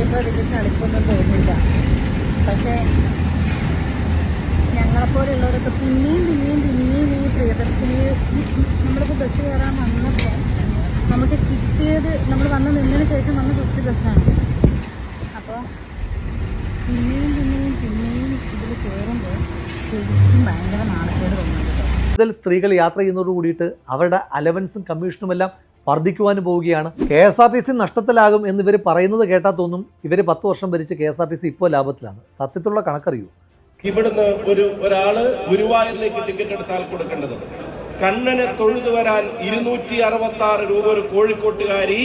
കയറിയപ്പോൾ ഇതിൻ്റെ ചളിപ്പൊന്നും തോന്നിയില്ല. പക്ഷേ ഞങ്ങളെപ്പോലുള്ളവരൊക്കെ പിന്നെയും ഈ പ്രിയദർശിനി നമ്മളിപ്പോൾ ബസ് കയറാൻ വന്നപ്പോൾ നമുക്ക് കിട്ടിയത് നമ്മൾ വന്ന് നിന്നതിന് ശേഷം വന്ന ഫസ്റ്റ് ബസ്സാണ്. അപ്പോൾ പിന്നെയും ഇതിൽ കയറുമ്പോൾ ശരിക്കും ഭയങ്കര നാണക്കേട് തോന്നുന്നുണ്ട്. കൂടുതൽ സ്ത്രീകൾ യാത്ര ചെയ്യുന്നതോട് കൂടിയിട്ട് അവരുടെ അലവൻസും കമ്മീഷനുമെല്ലാം വർദ്ധിക്കുവാനും പോവുകയാണ്. KSRTC നഷ്ടത്തിലാകും എന്ന് ഇവർ പറയുന്നത് കേട്ടാൽ തോന്നും ഇവർ 10 വർഷം ഭരിച്ച് KSRTC ഇപ്പോൾ ലാഭത്തിലാണ്. സത്യത്തിലുള്ള കണക്കറിയൂ. ഇവിടുന്ന് ഒരാള് ഗുരുവായൂരിലേക്ക് ടിക്കറ്റ് എടുത്താൽ കൊടുക്കേണ്ടത് കണ്ണനെ തൊഴുതു വരാൻ 266 രൂപ ഒരു കോഴിക്കോട്ടുകാരി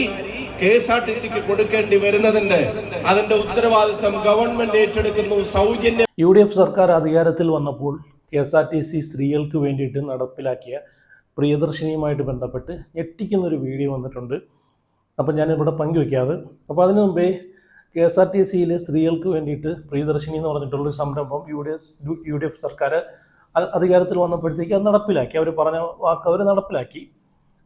KSRTCക്ക് കൊടുക്കേണ്ടി വരുന്നതിന്റെ അതിന്റെ ഉത്തരവാദിത്തം ഗവൺമെന്റ് ഏറ്റെടുക്കുന്നു. സൗജന്യ UDF സർക്കാർ അധികാരത്തിൽ വന്നപ്പോൾ KSRTC സ്ത്രീകൾക്ക് വേണ്ടിയിട്ട് നടപ്പിലാക്കിയ പ്രിയദർശിനിയുമായിട്ട് ബന്ധപ്പെട്ട് ഞെട്ടിക്കുന്നൊരു വീഡിയോ വന്നിട്ടുണ്ട്. അപ്പം ഞാനിവിടെ പങ്കുവയ്ക്കാതെ അപ്പോൾ അതിനു മുമ്പേ KSRTCയിൽ സ്ത്രീകൾക്ക് വേണ്ടിയിട്ട് പ്രിയദർശിനി എന്ന് പറഞ്ഞിട്ടുള്ളൊരു സംരംഭം UDF സർക്കാർ അധികാരത്തിൽ വന്നപ്പോഴത്തേക്ക് അത് നടപ്പിലാക്കി. അവർ പറഞ്ഞ വാക്ക് അവർ നടപ്പിലാക്കി.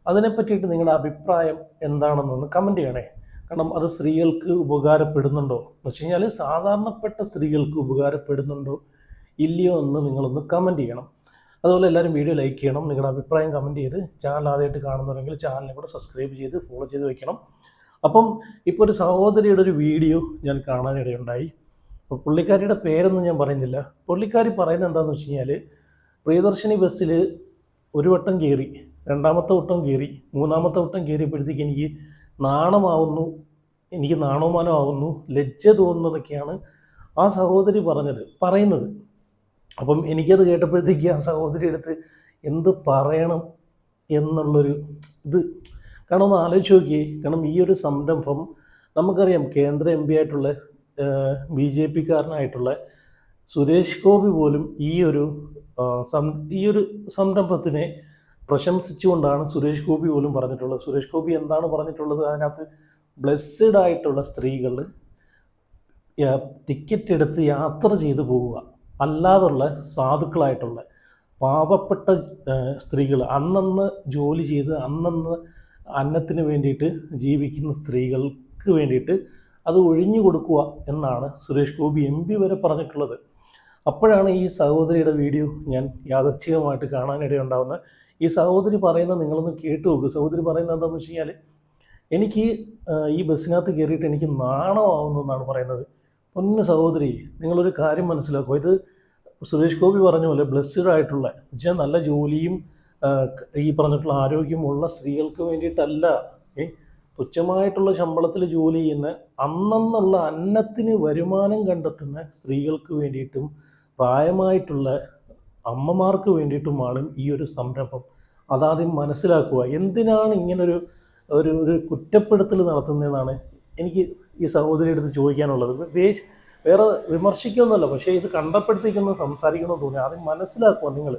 അതിനെപ്പറ്റിയിട്ട് നിങ്ങളുടെ അഭിപ്രായം എന്താണെന്നൊന്ന് കമൻറ്റ് ചെയ്യണേ. കാരണം അത് സ്ത്രീകൾക്ക് ഉപകാരപ്പെടുന്നുണ്ടോ എന്ന് വെച്ച് കഴിഞ്ഞാൽ സാധാരണപ്പെട്ട സ്ത്രീകൾക്ക് ഉപകാരപ്പെടുന്നുണ്ടോ ഇല്ലയോ എന്ന് നിങ്ങളൊന്ന് കമൻറ്റ് ചെയ്യണം. അതുപോലെ എല്ലാവരും വീഡിയോ ലൈക്ക് ചെയ്യണം. നിങ്ങളുടെ അഭിപ്രായം കമൻറ്റ് ചെയ്ത് ചാനൽ ആദ്യമായിട്ട് കാണുന്നുണ്ടെങ്കിൽ ചാനലിനെ കൂടെ സബ്സ്ക്രൈബ് ചെയ്ത് ഫോളോ ചെയ്ത് വെക്കണം. അപ്പം ഇപ്പോൾ ഒരു സഹോദരിയുടെ ഒരു വീഡിയോ ഞാൻ കാണാനിടയുണ്ടായി. അപ്പോൾ പുള്ളിക്കാരിയുടെ പേരൊന്നും ഞാൻ പറയുന്നില്ല. പുള്ളിക്കാരി പറയുന്നത് എന്താണെന്ന് വെച്ച് കഴിഞ്ഞാൽ പ്രിയദർശിനി ബസ്സിൽ ഒരു വട്ടം കയറി, രണ്ടാമത്തെ വട്ടം കയറി, മൂന്നാമത്തെ വട്ടം കയറിയപ്പോഴത്തേക്ക് എനിക്ക് നാണവമാനമാവുന്നു, ലജ്ജ തോന്നുന്നതൊക്കെയാണ് ആ സഹോദരി പറയുന്നത്. അപ്പം എനിക്കത് കേട്ടപ്പോഴത്തേക്ക് ആ സഹോദരി എടുത്ത് എന്ത് പറയണം എന്നുള്ളൊരു ഇത് കാരണം ഒന്ന് ആലോചിച്ച് നോക്കിയേ. കാരണം ഈ ഒരു സംരംഭം നമുക്കറിയാം, കേന്ദ്ര MP ആയിട്ടുള്ള BJP-കാരനായിട്ടുള്ള സുരേഷ് ഗോപി പോലും ഈ ഒരു സംരംഭത്തിനെ പ്രശംസിച്ചുകൊണ്ടാണ് സുരേഷ് ഗോപി പോലും പറഞ്ഞിട്ടുള്ളത്. സുരേഷ് ഗോപി എന്താണ് പറഞ്ഞിട്ടുള്ളത്? അതിനകത്ത് ബ്ലെസ്സഡ് ആയിട്ടുള്ള സ്ത്രീകൾ ടിക്കറ്റ് എടുത്ത് യാത്ര ചെയ്തു പോവുക, അല്ലാതുള്ള സാധുക്കളായിട്ടുള്ള പാവപ്പെട്ട സ്ത്രീകൾ, അന്നന്ന് ജോലി ചെയ്ത് അന്നന്ന് അന്നത്തിന് വേണ്ടിയിട്ട് ജീവിക്കുന്ന സ്ത്രീകൾക്ക് വേണ്ടിയിട്ട് അത് ഒഴിഞ്ഞു കൊടുക്കുക എന്നാണ് സുരേഷ് ഗോപി MP വരെ പറഞ്ഞിട്ടുള്ളത്. അപ്പോഴാണ് ഈ സഹോദരിയുടെ വീഡിയോ ഞാൻ യാദർച്ഛികമായിട്ട് കാണാനിടയുണ്ടാകുന്നത്. ഈ സഹോദരി പറയുന്നത് നിങ്ങളൊന്ന് കേട്ടു നോക്കുക. സഹോദരി പറയുന്നത് എന്താണെന്ന് വെച്ച് കഴിഞ്ഞാൽ എനിക്ക് ഈ ബസ്സിനകത്ത് കയറിയിട്ട് എനിക്ക് നാണമാവുന്നു എന്നാണ് പറയുന്നത്. പൊന്നു സഹോദരി, നിങ്ങളൊരു കാര്യം മനസ്സിലാക്കുക. ഇത് സുരേഷ് ഗോപി പറഞ്ഞ പോലെ ബ്ലെസ്ഡ് ആയിട്ടുള്ള വെച്ചാൽ നല്ല ജോലിയും ഈ പറഞ്ഞിട്ടുള്ള ആരോഗ്യമുള്ള സ്ത്രീകൾക്ക് വേണ്ടിയിട്ടല്ല, തുച്ഛമായിട്ടുള്ള ശമ്പളത്തിൽ ജോലി ചെയ്യുന്ന അന്നുള്ള അന്നത്തിന് വരുമാനം കണ്ടെത്തുന്ന സ്ത്രീകൾക്ക് വേണ്ടിയിട്ടും പ്രായമായിട്ടുള്ള അമ്മമാർക്ക് വേണ്ടിയിട്ടുമാണ് ഈ ഒരു സംരംഭം. അതാദ്യം മനസ്സിലാക്കുക. എന്തിനാണ് ഇങ്ങനൊരു ഒരു കുറ്റപ്പെടുത്തൽ നടത്തുന്നതെന്നാണ് എനിക്ക് ഈ സഹോദരി അടുത്ത് ചോദിക്കാനുള്ളത്. വേറെ വിമർശിക്കുമെന്നല്ല, പക്ഷേ ഇത് കണ്ടപ്പോഴത്തേക്കൊന്ന് സംസാരിക്കണമെന്ന് തോന്നി. ആദ്യം മനസ്സിലാക്കുക നിങ്ങൾ,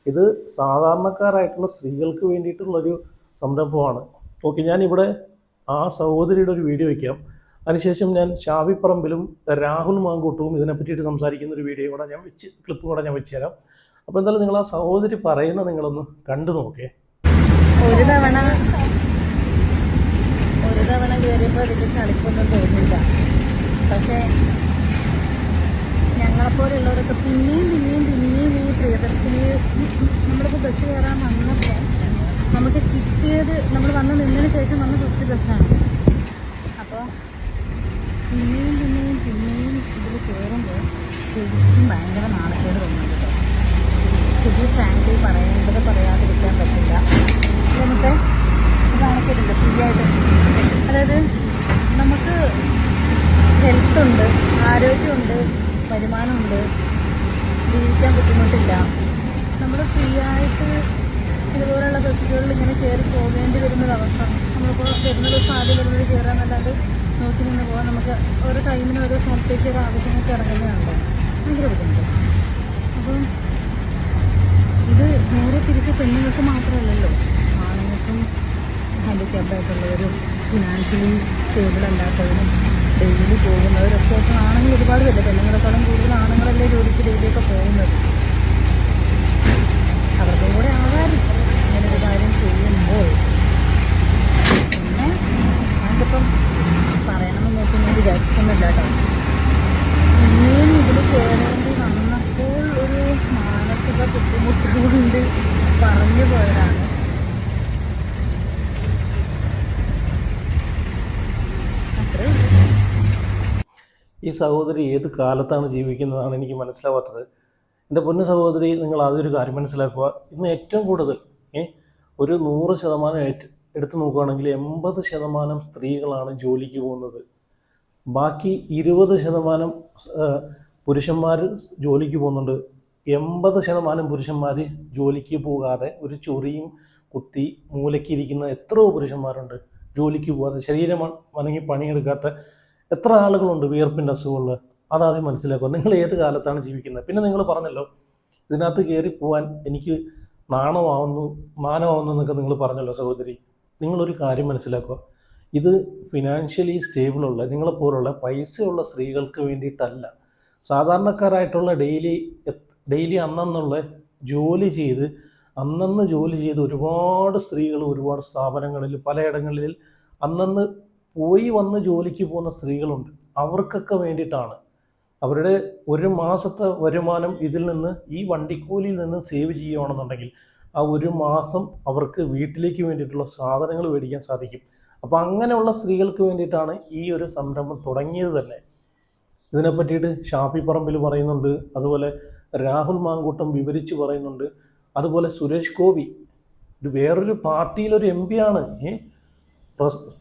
ഇത് സാധാരണക്കാരായിട്ടുള്ള സ്ത്രീകൾക്ക് വേണ്ടിയിട്ടുള്ളൊരു സംരംഭമാണ്. ഓക്കെ, ഞാനിവിടെ ആ സഹോദരിയുടെ ഒരു വീഡിയോ വയ്ക്കാം. അതിനുശേഷം ഞാൻ ഷാഫിപ്പറമ്പിലും രാഹുൽ മാങ്കൂട്ടവും ഇതിനെപ്പറ്റിയിട്ട് സംസാരിക്കുന്ന ഒരു വീഡിയോ കൂടെ ക്ലിപ്പ് കൂടെ ഞാൻ വെച്ച് തരാം. അപ്പോൾ എന്തായാലും നിങ്ങൾ ആ സഹോദരി പറയുന്നത് നിങ്ങളൊന്ന് കണ്ടു നോക്കേ. ഒരു തവണ കയറിയപ്പോൾ ഇതിൻ്റെ ചളിപ്പൊന്നും തോന്നിയില്ല. പക്ഷേ ഞങ്ങളെപ്പോലുള്ളവരൊക്കെ പിന്നെയും ഈ പ്രിയദർശിനി നമ്മളിപ്പോൾ ബസ് കയറാൻ വന്നപ്പോൾ നമുക്ക് കിട്ടിയത് നമ്മൾ വന്ന് നിന്നതിന് ശേഷം വന്ന ഫസ്റ്റ് ബസ്സാണ്. അപ്പോൾ പിന്നെയും ഇതിൽ കയറുമ്പോൾ ശരിക്കും ഭയങ്കര നാണക്കേട് തോന്നുന്നുണ്ട്. ടു ബി ഫ്രാങ്ക്ലി പറയേണ്ടത് പറയാതിരിക്കാൻ പറ്റില്ല. നമുക്ക് നാണക്കേടില്ല, ഫ്രീ ആയിട്ട്. അതായത് നമുക്ക് ഹെൽത്തുണ്ട്, ആരോഗ്യമുണ്ട്, വരുമാനമുണ്ട്, ജീവിക്കാൻ ബുദ്ധിമുട്ടില്ല. നമ്മൾ ഫ്രീ ആയിട്ട് ഇതുപോലുള്ള ബസ്സുകളിൽ ഇങ്ങനെ കയറി പോകേണ്ടി വരുന്നൊരവസ്ഥ. നമ്മളിപ്പോൾ വരുന്ന ബസ് ആദ്യം വരുന്നത് കയറാന്നല്ലാണ്ട് നോക്കി നിന്ന് പോകാൻ നമുക്ക് ഓരോ ടൈമിനും ഓരോ സ്ഥലത്തേക്ക് ഒരു ആവശ്യങ്ങൾക്ക് ഇറങ്ങുന്നതാണല്ലോ, ഭയങ്കര ബുദ്ധിമുട്ട്. അപ്പം ഇത് നേരെ തിരിച്ച് പെണ്ണുങ്ങൾക്ക് മാത്രമല്ലല്ലോ, ആണുങ്ങൾക്കും ഹാൻഡിക്യാപ്ഡായിട്ടുള്ളവരും ഫിനാൻഷ്യലി സ്റ്റേബിൾ അല്ലാത്തവരും ഡെയിലി പോകുന്നവരൊക്കെ ആണുങ്ങൾ ഒരുപാട് പേര്, പെണ്ണുങ്ങളെക്കാളും കൂടുതൽ ആണുങ്ങളല്ലേ ജോലിക്ക് ഡെയിലിയൊക്കെ പോകുന്നത്. അവർക്കും കൂടെ ആകാരും ഇങ്ങനൊരു കാര്യം ചെയ്യുമ്പോൾ. പിന്നെ അതിപ്പം പറയണമെന്ന് നോക്കി ഞാൻ വിചാരിച്ചിട്ടൊന്നുമില്ല. തോന്നുന്നില്ല കേട്ടോ. ഇനിയും ഇതിൽ കയറേണ്ടി വന്നപ്പോൾ ഒരു മാനസിക ബുദ്ധിമുട്ട് കൊണ്ട് പറഞ്ഞു പോയതാണ്. അത്രേ ഉള്ളൂ. ഈ സഹോദരി ഏത് കാലത്താണ് ജീവിക്കുന്നതാണ് എനിക്ക് മനസ്സിലാവാത്തത്. എൻ്റെ പൊന്നു സഹോദരി, നിങ്ങൾ ആദ്യം കാര്യം മനസ്സിലാക്കുക. ഇന്ന് ഏറ്റവും കൂടുതൽ ഒരു 100% എടുത്തു നോക്കുകയാണെങ്കിൽ 80% സ്ത്രീകളാണ് ജോലിക്ക് പോകുന്നത്. ബാക്കി 20% പുരുഷന്മാർ ജോലിക്ക് പോകുന്നുണ്ട്. 80% പുരുഷന്മാർ ജോലിക്ക് പോകാതെ ഒരു ചൊറിയും കുത്തി മൂലക്കിരിക്കുന്ന എത്രയോ പുരുഷന്മാരുണ്ട്. ജോലിക്ക് പോകാതെ ശരീരം വണങ്ങി പണിയെടുക്കാത്ത എത്ര ആളുകളുണ്ട് വിയർപ്പിൻ്റെ അസുഖമുള്ള. അതാദ്യം മനസ്സിലാക്കുക. നിങ്ങൾ ഏത് കാലത്താണ് ജീവിക്കുന്നത്. പിന്നെ നിങ്ങൾ പറഞ്ഞല്ലോ ഇതിനകത്ത് കയറി പോകാൻ എനിക്ക് നാണമാവുന്നു മാനമാവുന്നു എന്നൊക്കെ നിങ്ങൾ പറഞ്ഞല്ലോ സഹോദരി. നിങ്ങളൊരു കാര്യം മനസ്സിലാക്കുക. ഇത് ഫിനാൻഷ്യലി സ്റ്റേബിളുള്ള നിങ്ങളെപ്പോലുള്ള പൈസയുള്ള സ്ത്രീകൾക്ക് വേണ്ടിയിട്ടല്ല. സാധാരണക്കാരായിട്ടുള്ള ഡെയിലി അന്നുള്ള ജോലി ചെയ്ത് ഒരുപാട് സ്ത്രീകൾ ഒരുപാട് സ്ഥാപനങ്ങളിൽ പലയിടങ്ങളിൽ അന്നന്ന് പോയി വന്ന് ജോലിക്ക് പോകുന്ന സ്ത്രീകളുണ്ട്. അവർക്കൊക്കെ വേണ്ടിയിട്ടാണ്. അവരുടെ ഒരു മാസത്തെ വരുമാനം ഇതിൽ നിന്ന് ഈ വണ്ടിക്കൂലിയിൽ നിന്ന് സേവ് ചെയ്യുകയാണെന്നുണ്ടെങ്കിൽ ആ ഒരു മാസം അവർക്ക് വീട്ടിലേക്ക് വേണ്ടിയിട്ടുള്ള സാധനങ്ങൾ മേടിക്കാൻ സാധിക്കും. അപ്പോൾ അങ്ങനെയുള്ള സ്ത്രീകൾക്ക് വേണ്ടിയിട്ടാണ് ഈ ഒരു സംരംഭം തുടങ്ങിയത് തന്നെ. ഇതിനെ പറ്റിയിട്ട് ഷാഫി പറമ്പിൽ പറയുന്നുണ്ട്, അതുപോലെ രാഹുൽ മാങ്കൂട്ടം വിവരിച്ച് പറയുന്നുണ്ട്, അതുപോലെ സുരേഷ് ഗോപി വേറൊരു പാർട്ടിയിലൊരു MP ആണ്.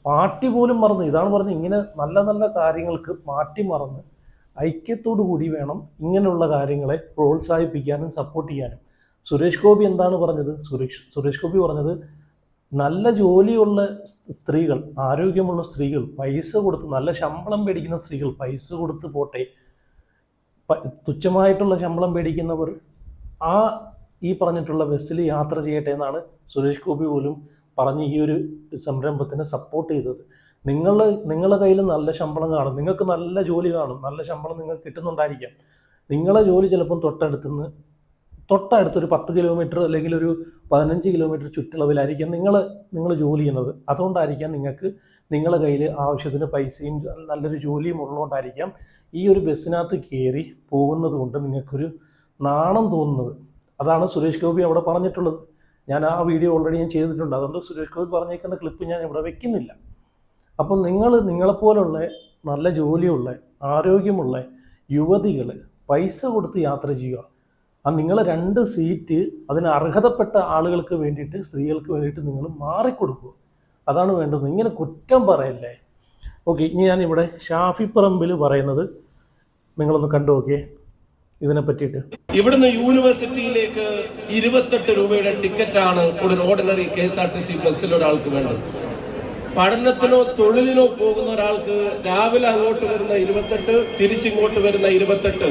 പാർട്ടി പോലും മറന്ന് ഇതാണ് പറഞ്ഞത്. ഇങ്ങനെ നല്ല നല്ല കാര്യങ്ങൾക്ക് പാർട്ടി മറന്ന് ഐക്യത്തോടു കൂടി വേണം ഇങ്ങനെയുള്ള കാര്യങ്ങളെ പ്രോത്സാഹിപ്പിക്കാനും സപ്പോർട്ട് ചെയ്യാനും. സുരേഷ് ഗോപി എന്താണ് പറഞ്ഞത്? സുരേഷ് ഗോപി പറഞ്ഞത് നല്ല ജോലിയുള്ള സ്ത്രീകൾ, ആരോഗ്യമുള്ള സ്ത്രീകൾ, പൈസ കൊടുത്ത് നല്ല ശമ്പളം മേടിക്കുന്ന സ്ത്രീകൾ പൈസ കൊടുത്ത് പോട്ടെ, തുച്ഛമായിട്ടുള്ള ശമ്പളം മേടിക്കുന്നവർ ഈ പറഞ്ഞിട്ടുള്ള ബസ്സിൽ യാത്ര ചെയ്യട്ടെ എന്നാണ് സുരേഷ് ഗോപി പോലും പറഞ്ഞ് ഈ ഒരു സംരംഭത്തിനെ സപ്പോർട്ട് ചെയ്തത്. നിങ്ങളുടെ കയ്യിൽ നല്ല ശമ്പളം കാണും, നിങ്ങൾക്ക് നല്ല ജോലി കാണും, നല്ല ശമ്പളം നിങ്ങൾക്ക് കിട്ടുന്നുണ്ടായിരിക്കാം. നിങ്ങളെ ജോലി ചിലപ്പം തൊട്ടടുത്തൊരു 10 കിലോമീറ്റർ അല്ലെങ്കിൽ ഒരു 15 കിലോമീറ്റർ ചുറ്റളവിലായിരിക്കാം നിങ്ങൾ ജോലി ചെയ്യുന്നത്. അതുകൊണ്ടായിരിക്കാം നിങ്ങൾക്ക് നിങ്ങളുടെ കയ്യിൽ ആവശ്യത്തിന് പൈസയും നല്ലൊരു ജോലിയും ഉള്ളതുകൊണ്ടായിരിക്കാം ഈ ഒരു ബസ്സിനകത്ത് കയറി പോകുന്നത് കൊണ്ട് നിങ്ങൾക്കൊരു നാണം തോന്നുന്നത്. അതാണ് സുരേഷ് ഗോപി അവിടെ പറഞ്ഞിട്ടുള്ളത്. ഞാൻ ആ വീഡിയോ ഓൾറെഡി ഞാൻ ചെയ്തിട്ടുണ്ട്. അതുകൊണ്ട് സുരേഷ് ഗോപി പറഞ്ഞേക്കുന്ന ക്ലിപ്പ് ഞാൻ ഇവിടെ വെക്കുന്നില്ല. അപ്പം നിങ്ങളെപ്പോലുള്ള നല്ല ജോലിയുള്ള ആരോഗ്യമുള്ള യുവതികൾ പൈസ കൊടുത്ത് യാത്ര ചെയ്യുക. നിങ്ങളെ 2 സീറ്റ് അതിന് അർഹതപ്പെട്ട ആളുകൾക്ക് വേണ്ടിയിട്ട്, സ്ത്രീകൾക്ക് വേണ്ടിയിട്ട് നിങ്ങൾ മാറിക്കൊടുക്കുക. അതാണ് വേണ്ടത്. ഇങ്ങനെ കുറ്റം പറയല്ലേ. ഓക്കെ, ഇനി ഞാനിവിടെ ഷാഫി പറമ്പിൽ പറയുന്നത് നിങ്ങളൊന്ന് കണ്ടു നോക്കിയേ ഇതിനെ പറ്റിയിട്ട്. ഇവിടുന്ന് യൂണിവേഴ്സിറ്റിയിലേക്ക് 28 രൂപയുടെ ടിക്കറ്റാണ് ഒരു ഓർഡിനറി KSRTC ബസ്സിൽ ഒരാൾക്ക് വേണ്ടത്. പഠനത്തിനോ തൊഴിലിനോ പോകുന്ന ഒരാൾക്ക് രാവിലെ അങ്ങോട്ട് വരുന്ന 28, തിരിച്ചിങ്ങോട്ട് വരുന്ന 28,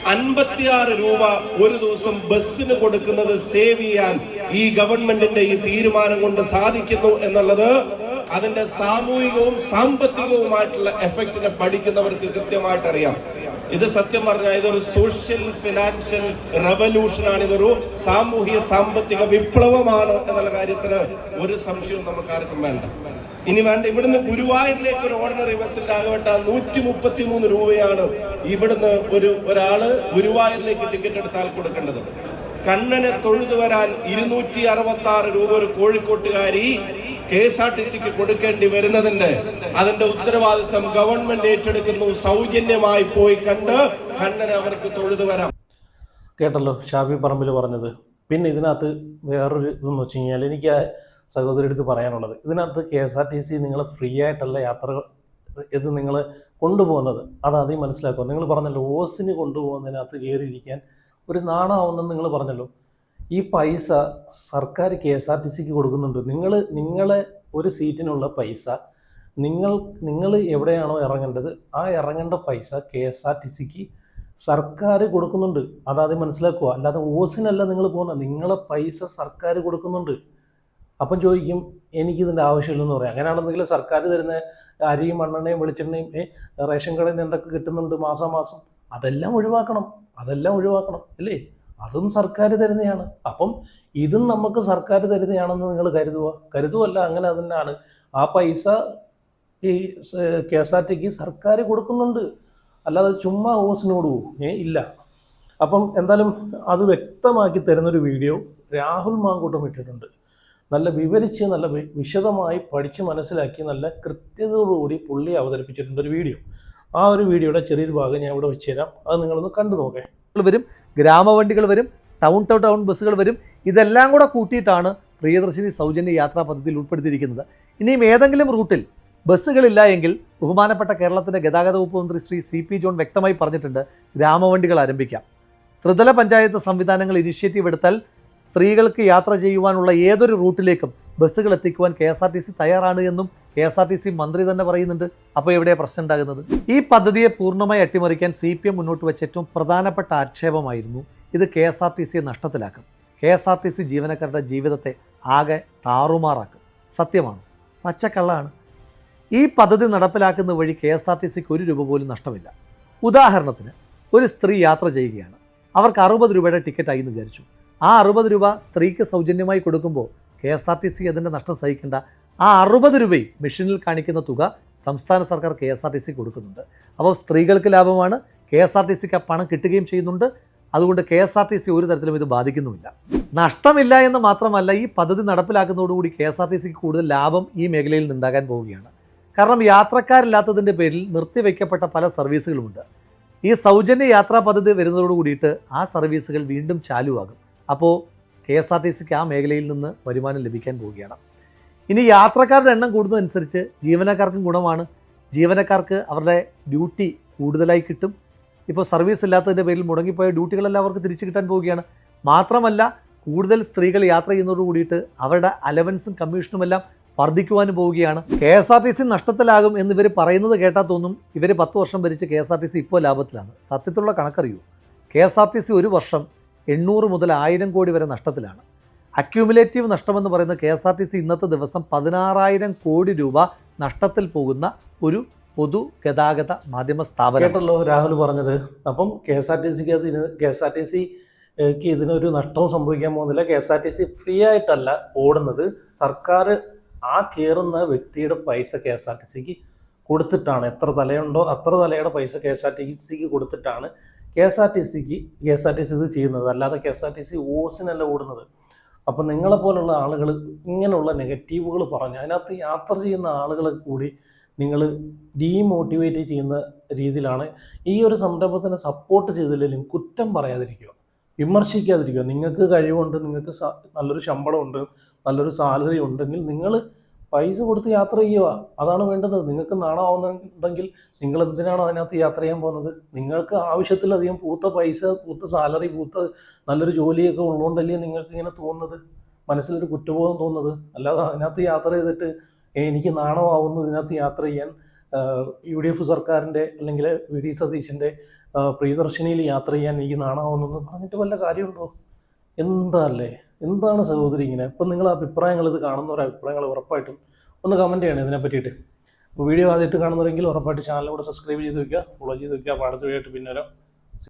56 രൂപ ഒരു ദിവസം ബസ്സിന് കൊടുക്കുന്നത് സേവ് ചെയ്യാൻ ഈ ഗവൺമെന്റിന്റെ ഈ തീരുമാനം കൊണ്ട് സാധിക്കുന്നു എന്നുള്ളത് അതിന്റെ സാമൂഹികവും സാമ്പത്തികവുമായിട്ടുള്ള എഫക്റ്റിനെ പഠിക്കുന്നവർക്ക് കൃത്യമായിട്ട് അറിയാം. ഇത് സത്യം പറഞ്ഞാൽ ഇതൊരു സോഷ്യൽ ഫിനാൻഷ്യൽ റെവല്യൂഷനാണ്, ഇതൊരു സാമൂഹിക സാമ്പത്തിക വിപ്ലവമാണ് എന്നുള്ള കാര്യത്തിന് ഒരു സംശയവും നമുക്ക് ആർക്കും വേണ്ട. ഇനി വേണ്ട, ഇവിടുന്ന് ഗുരുവായൂരിലേക്ക് ഒരു ഓർഡിനറി ബസ്സിന്റെ ആകവട്ട 133 രൂപയാണ് ഇവിടുന്ന് ഒരാള് ഗുരുവായൂരിലേക്ക് ടിക്കറ്റ് എടുത്താൽ കൊടുക്കേണ്ടത്. കണ്ണനെ തൊഴുതു വരാൻ 266 രൂപ ഒരു കോഴിക്കോട്ടുകാരി KSRTCക്ക് കൊടുക്കേണ്ടി വരുന്നതിന്റെ അതിന്റെ ഉത്തരവാദിത്തം ഗവൺമെന്റ് ഏറ്റെടുക്കുന്നു. സൗജന്യമായി പോയി കണ്ട് കണ്ണനെ അവർക്ക് തൊഴുതു വരാം. കേട്ടല്ലോ ഷാഫി പറമ്പിൽ പറഞ്ഞത്. പിന്നെ ഇതിനകത്ത് വേറൊരു ഇതെന്ന് വെച്ച് കഴിഞ്ഞാൽ എനിക്ക് സഹോദരി അടുത്ത് പറയാനുള്ളത്, ഇതിനകത്ത് KSRTC നിങ്ങളെ ഫ്രീ ആയിട്ടല്ല ഇത് നിങ്ങൾ കൊണ്ടുപോകുന്നത്. അതാദ്യം മനസ്സിലാക്കുക. നിങ്ങൾ പറഞ്ഞല്ലോ ഓസിന് കൊണ്ടുപോകുന്നതിനകത്ത് കയറിയിരിക്കാൻ ഒരു നാണാവുന്നെന്ന് നിങ്ങൾ പറഞ്ഞല്ലോ. ഈ പൈസ സർക്കാർ KSRTCക്ക് കൊടുക്കുന്നുണ്ട്. നിങ്ങളെ ഒരു സീറ്റിനുള്ള പൈസ നിങ്ങൾ എവിടെയാണോ ഇറങ്ങേണ്ടത് ആ ഇറങ്ങേണ്ട പൈസ KSRTCക്ക് സർക്കാർ കൊടുക്കുന്നുണ്ട്. അതാദ്യം മനസ്സിലാക്കുക. അല്ലാതെ ഓസിനല്ല നിങ്ങൾ പോകുന്നത്, നിങ്ങളെ പൈസ സർക്കാർ കൊടുക്കുന്നുണ്ട്. അപ്പം ചോദിക്കും എനിക്കിതിൻ്റെ ആവശ്യമില്ലെന്ന് പറയാം. അങ്ങനെയാണെന്നെങ്കിൽ സർക്കാർ തരുന്ന അരിയും മണ്ണെണ്ണയും വെളിച്ചെണ്ണയും റേഷൻ കടയിൽ നിന്ന് എന്തൊക്കെ കിട്ടുന്നുണ്ട് മാസം അതെല്ലാം ഒഴിവാക്കണം അല്ലേ? അതും സർക്കാർ തരുന്നതാണ്. അപ്പം ഇതും നമുക്ക് സർക്കാർ തരുന്നതാണെന്ന് നിങ്ങൾ കരുതുവല്ല. അങ്ങനെ തന്നെയാണ്. ആ പൈസ ഈ KSRTക്ക് സർക്കാർ കൊടുക്കുന്നുണ്ട്, അല്ലാതെ ചുമ്മാ ഓസിനോട് പോകും ഇല്ല. അപ്പം എന്തായാലും അത് വ്യക്തമാക്കി തരുന്നൊരു വീഡിയോ രാഹുൽ മാങ്കൂട്ടം ഇട്ടിട്ടുണ്ട്. നല്ല വിവരിച്ച് നല്ല വിശദമായി പഠിച്ച് മനസ്സിലാക്കി നല്ല കൃത്യതയോടുകൂടി പുള്ളി അവതരിപ്പിച്ചിട്ടുണ്ട് ഒരു വീഡിയോ. ആ ഒരു വീഡിയോയുടെ ചെറിയൊരു ഭാഗം ഞാൻ ഇവിടെ വെച്ച് തരാം, അത് നിങ്ങളൊന്ന് കണ്ടു നോക്കേ. വരും, ഗ്രാമവണ്ടികൾ വരും, ടൗൺ ടു ടൗൺ ബസ്സുകൾ വരും. ഇതെല്ലാം കൂടെ കൂട്ടിയിട്ടാണ് പ്രിയദർശിനി സൗജന്യ യാത്രാ പദ്ധതിയിൽ ഉൾപ്പെടുത്തിയിരിക്കുന്നത്. ഇനിയും ഏതെങ്കിലും റൂട്ടിൽ ബസ്സുകളില്ല എങ്കിൽ ബഹുമാനപ്പെട്ട കേരളത്തിൻ്റെ ഗതാഗത വകുപ്പ് മന്ത്രി ശ്രീ CP ജോൺ വ്യക്തമായി പറഞ്ഞിട്ടുണ്ട്, ഗ്രാമവണ്ടികൾ ആരംഭിക്കാം. ത്രിതല പഞ്ചായത്ത് സംവിധാനങ്ങൾ ഇനിഷ്യേറ്റീവ് എടുത്താൽ സ്ത്രീകൾക്ക് യാത്ര ചെയ്യുവാനുള്ള ഏതൊരു റൂട്ടിലേക്കും ബസ്സുകൾ എത്തിക്കുവാൻ KSRTC തയ്യാറാണ് എന്നും KSRTC മന്ത്രി തന്നെ പറയുന്നുണ്ട്. അപ്പോൾ എവിടെയാണ് പ്രശ്നം ഉണ്ടാകുന്നത്? ഈ പദ്ധതിയെ പൂർണ്ണമായി അട്ടിമറിക്കാൻ CPM മുന്നോട്ട് വെച്ച ഏറ്റവും പ്രധാനപ്പെട്ട ആക്ഷേപമായിരുന്നു ഇത് KSRTCയെ നഷ്ടത്തിലാക്കും, KSRTC ജീവനക്കാരുടെ ജീവിതത്തെ ആകെ താറുമാറാക്കും. സത്യമാണ്, പച്ചക്കള്ളാണ്. ഈ പദ്ധതി നടപ്പിലാക്കുന്ന വഴി KSRTCക്ക് 1 രൂപ പോലും നഷ്ടമില്ല. ഉദാഹരണത്തിന്, ഒരു സ്ത്രീ യാത്ര ചെയ്യുകയാണ്, അവർക്ക് 60 രൂപയുടെ ടിക്കറ്റായി എന്ന് വിചാരിച്ചു. ആ 60 രൂപ സ്ത്രീക്ക് സൗജന്യമായി കൊടുക്കുമ്പോൾ KSRTC അതിൻ്റെ നഷ്ടം സഹിക്കേണ്ട. ആ 60 രൂപയും മെഷീനിൽ കാണിക്കുന്ന തുക സംസ്ഥാന സർക്കാർ KSRTC കൊടുക്കുന്നുണ്ട്. അപ്പോൾ സ്ത്രീകൾക്ക് ലാഭമാണ്, KSRTCക്ക് ആ പണം കിട്ടുകയും ചെയ്യുന്നുണ്ട്. അതുകൊണ്ട് KSRTC ഒരു തരത്തിലും ഇത് ബാധിക്കുന്നുമില്ല. നഷ്ടമില്ല എന്ന് മാത്രമല്ല, ഈ പദ്ധതി നടപ്പിലാക്കുന്നതോടുകൂടി KSRTCക്ക് കൂടുതൽ ലാഭം ഈ മേഖലയിൽ നിന്നുണ്ടാകാൻ പോവുകയാണ്. കാരണം യാത്രക്കാരില്ലാത്തതിൻ്റെ പേരിൽ നിർത്തിവെക്കപ്പെട്ട പല സർവീസുകളുമുണ്ട്. ഈ സൗജന്യ യാത്രാ പദ്ധതി വരുന്നതോട് കൂടിയിട്ട് ആ സർവീസുകൾ വീണ്ടും ചാലുവാകും. അപ്പോൾ KSRTCക്ക് ആ മേഖലയിൽ നിന്ന് വരുമാനം ലഭിക്കാൻ പോവുകയാണ്. ഇനി യാത്രക്കാരുടെ എണ്ണം കൂടുന്നതനുസരിച്ച് ജീവനക്കാർക്കും ഗുണമാണ്. ജീവനക്കാർക്ക് അവരുടെ ഡ്യൂട്ടി കൂടുതലായി കിട്ടും. ഇപ്പോൾ സർവീസ് ഇല്ലാത്തതിൻ്റെ പേരിൽ മുടങ്ങിപ്പോയ ഡ്യൂട്ടികളെല്ലാം അവർക്ക് തിരിച്ചു കിട്ടാൻ പോവുകയാണ്. മാത്രമല്ല, കൂടുതൽ സ്ത്രീകൾ യാത്ര ചെയ്യുന്നതോട് കൂടിയിട്ട് അവരുടെ അലവൻസും കമ്മീഷനുമെല്ലാം വർദ്ധിക്കുവാനും പോവുകയാണ്. KSRTC നഷ്ടത്തിലാകും എന്നിവർ പറയുന്നത് കേട്ടാൽ തോന്നും ഇവർ 10 വർഷം ഭരിച്ച് KSRTC ഇപ്പോൾ ലാഭത്തിലാണ്. സത്യത്തിലുള്ള കണക്കറിയൂ, KSRTC ഒരു വർഷം 800 മുതൽ 1000 കോടി വരെ നഷ്ടത്തിലാണ്. അക്യൂമുലേറ്റീവ് നഷ്ടമെന്ന് പറയുന്ന KSRTC ഇന്നത്തെ ദിവസം 16,000 കോടി രൂപ നഷ്ടത്തിൽ പോകുന്ന ഒരു പൊതു ഗതാഗത മാധ്യമ സ്ഥാപനം. കേട്ടല്ലോ രാഹുൽ പറഞ്ഞത്. അപ്പം KSRTCക്ക് ഇതിനൊരു നഷ്ടവും സംഭവിക്കാൻ പോകുന്നില്ല. KSRTC ഫ്രീ ആയിട്ടല്ല ഓടുന്നത്, സർക്കാർ ആ കയറുന്ന വ്യക്തിയുടെ പൈസ KSRTCക്ക് കൊടുത്തിട്ടാണ്. എത്ര തലയുണ്ടോ അത്ര തലയുടെ പൈസ KSRTCക്ക് കൊടുത്തിട്ടാണ് KSRTC ഇത് ചെയ്യുന്നത്. അല്ലാതെ KSRTC ഓസിനല്ല ഓടുന്നത്. അപ്പം നിങ്ങളെപ്പോലുള്ള ആളുകൾ ഇങ്ങനെയുള്ള നെഗറ്റീവുകൾ പറഞ്ഞ് അതിനകത്ത് യാത്ര ചെയ്യുന്ന ആളുകളെ കൂടി നിങ്ങൾ ഡീമോട്ടിവേറ്റ് ചെയ്യുന്ന രീതിയിലാണ്. ഈ ഒരു സംരംഭത്തിനെ സപ്പോർട്ട് ചെയ്തില്ലെങ്കിലും കുറ്റം പറയാതിരിക്കുക, വിമർശിക്കാതിരിക്കുക. നിങ്ങൾക്ക് കഴിവുണ്ട്, നിങ്ങൾക്ക് നല്ലൊരു ശമ്പളമുണ്ട്, നല്ലൊരു സാലറി ഉണ്ടെങ്കിൽ നിങ്ങൾ പൈസ കൊടുത്ത് യാത്ര ചെയ്യുക, അതാണ് വേണ്ടത്. നിങ്ങൾക്ക് നാണമാവുന്നുണ്ടെങ്കിൽ നിങ്ങൾ എന്തിനാണ് അതിനകത്ത് യാത്ര ചെയ്യാൻ പോകുന്നത്? നിങ്ങൾക്ക് ആവശ്യത്തിലധികം പൂത്ത പൈസ, പൂത്ത സാലറി, പൂത്ത നല്ലൊരു ജോലിയൊക്കെ ഉള്ളതുകൊണ്ടല്ലേ നിങ്ങൾക്ക് ഇങ്ങനെ തോന്നുന്നത്, മനസ്സിലൊരു കുറ്റബോധം തോന്നുന്നത്. അല്ലാതെ അതിനകത്ത് യാത്ര ചെയ്തിട്ട് എനിക്ക് നാണമാവുന്നു ഇതിനകത്ത് യാത്ര ചെയ്യാൻ, UDF സർക്കാരിൻ്റെ അല്ലെങ്കിൽ VD സതീശൻ്റെ പ്രിയദർശിനിയിൽ യാത്ര ചെയ്യാൻ എനിക്ക് നാണമാവുന്നു പറഞ്ഞിട്ട് വല്ല കാര്യമുണ്ടോ? എന്താണ് സഹോദരി ഇങ്ങനെ? ഇപ്പം നിങ്ങൾ അഭിപ്രായങ്ങൾ, ഇത് കാണുന്നവരുടെ അഭിപ്രായങ്ങൾ ഉറപ്പായിട്ടും ഒന്ന് കമൻറ്റ് ചെയ്യണം ഇതിനെ പറ്റിയിട്ട്. അപ്പോൾ വീഡിയോ ആദ്യമായിട്ട് കാണുന്നവരെങ്കിൽ ഉറപ്പായിട്ട് ചാനലിലൂടെ സബ്സ്ക്രൈബ് ചെയ്ത് വയ്ക്കുക, ഫോളോ ചെയ്ത് വയ്ക്കുക. അപ്പോൾ അടുത്ത വീഡിയോ ആയിട്ട് പിന്നെ വരാം.